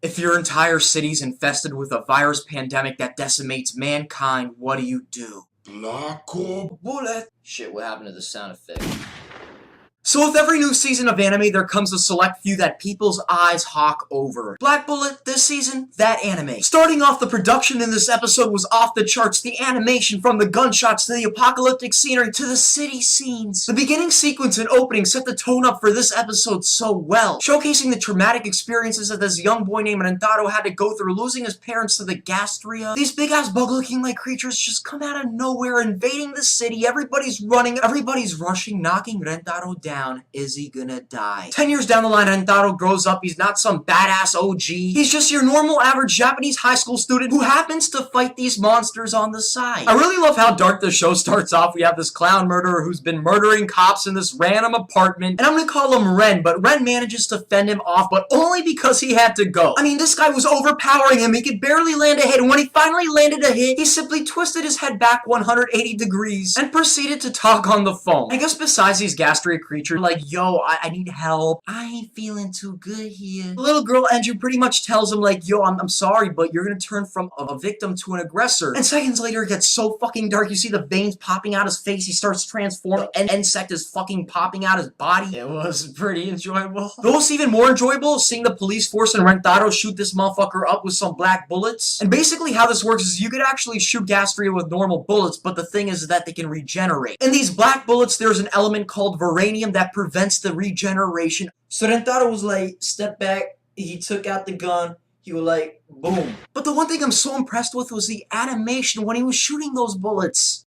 If your entire city's infested with a virus pandemic that decimates mankind, what do? Black bullet. Shit, what happened to the sound effect? So with every new season of anime, there comes a select few that people's eyes hawk over. Black Bullet, this season, that anime. Starting off, the production in this episode was off the charts. The animation, from the gunshots to the apocalyptic scenery to the city scenes. The beginning sequence and opening set the tone up for this episode so well, showcasing the traumatic experiences that this young boy named Rentaro had to go through, losing his parents to the Gastrea. These big-ass bug-looking like creatures just come out of nowhere, invading the city. Everybody's running, everybody's rushing, knocking Rentaro down. Is he gonna die? 10 years down the line, Rentaro grows up. He's not some badass OG. He's just your normal average Japanese high school student who happens to fight these monsters on the side. I really love how dark the show starts off. We have this clown murderer who's been murdering cops in this random apartment, and I'm gonna call him Ren, but Ren manages to fend him off, but only because he had to go. I mean, this guy was overpowering him. He could barely land a hit, and when he finally landed a hit, he simply twisted his head back 180 degrees and proceeded to talk on the phone. I guess besides these Gastrea creatures, like, yo, I need help. I ain't feeling too good here. The little girl Enju pretty much tells him, like, yo, I'm sorry, but you're gonna turn from a victim to an aggressor. And seconds later, it gets so fucking dark. You see the veins popping out his face. He starts transforming. An insect is fucking popping out his body. It was pretty enjoyable. Though what's even more enjoyable is seeing the police force and Rentaro shoot this motherfucker up with some black bullets. And basically how this works is you could actually shoot Gastrea with normal bullets, but the thing is that they can regenerate. In these black bullets, there's an element called Varanium that prevents the regeneration. So Rentaro was like, step back, he took out the gun, he was like, boom. But the one thing I'm so impressed with was the animation when he was shooting those bullets.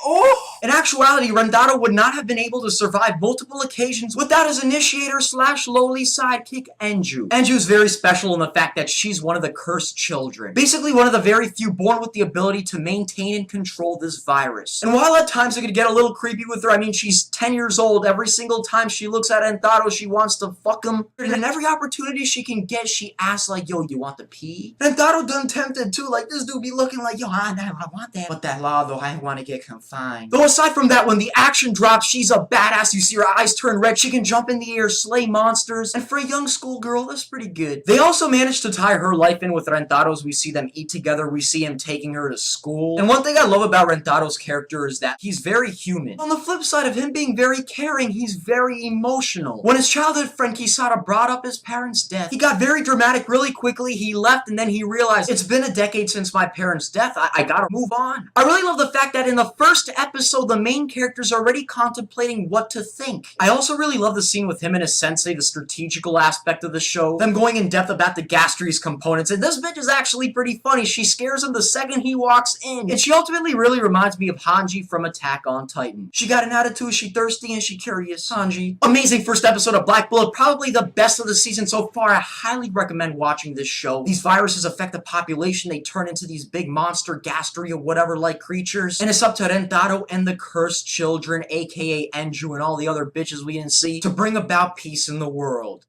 Oh! In actuality, Rentaro would not have been able to survive multiple occasions without his initiator / lowly sidekick, Enju. Enju is very special in the fact that she's one of the cursed children. Basically one of the very few born with the ability to maintain and control this virus. And while at times it could get a little creepy with her, I mean, she's 10 years old. Every single time she looks at Rentaro, she wants to fuck him. And every opportunity she can get, she asks like, yo, you want to pee? Rentaro done tempted too. Like, this dude be looking like, yo, I want that. But that law, though, I want to get confined. Though aside from that, when the action drops, she's a badass. You see her eyes turn red. She can jump in the air, slay monsters. And for a young schoolgirl, that's pretty good. They also managed to tie her life in with Rentaro's. We see them eat together. We see him taking her to school. And one thing I love about Rentaro's character is that he's very human. On the flip side of him being very caring, he's very emotional. When his childhood friend Kisara brought up his parents' death, he got very dramatic really quickly. He left and then he realized, it's been a decade since my parents' death. I gotta move on. I really love the fact that in the first episode, the main character's already contemplating what to think. I also really love the scene with him and his sensei, the strategical aspect of the show, them going in depth about the Gastrea's components, and this bitch is actually pretty funny. She scares him the second he walks in, and she ultimately really reminds me of Hanji from Attack on Titan. She got an attitude, she thirsty, and she curious. Hanji. Amazing first episode of Black Bullet, probably the best of the season so far. I highly recommend watching this show. These viruses affect the population, they turn into these big monster Gastrea whatever-like creatures, and it's up to Rentaro and the cursed children, aka Enju, and all the other bitches we didn't see, to bring about peace in the world.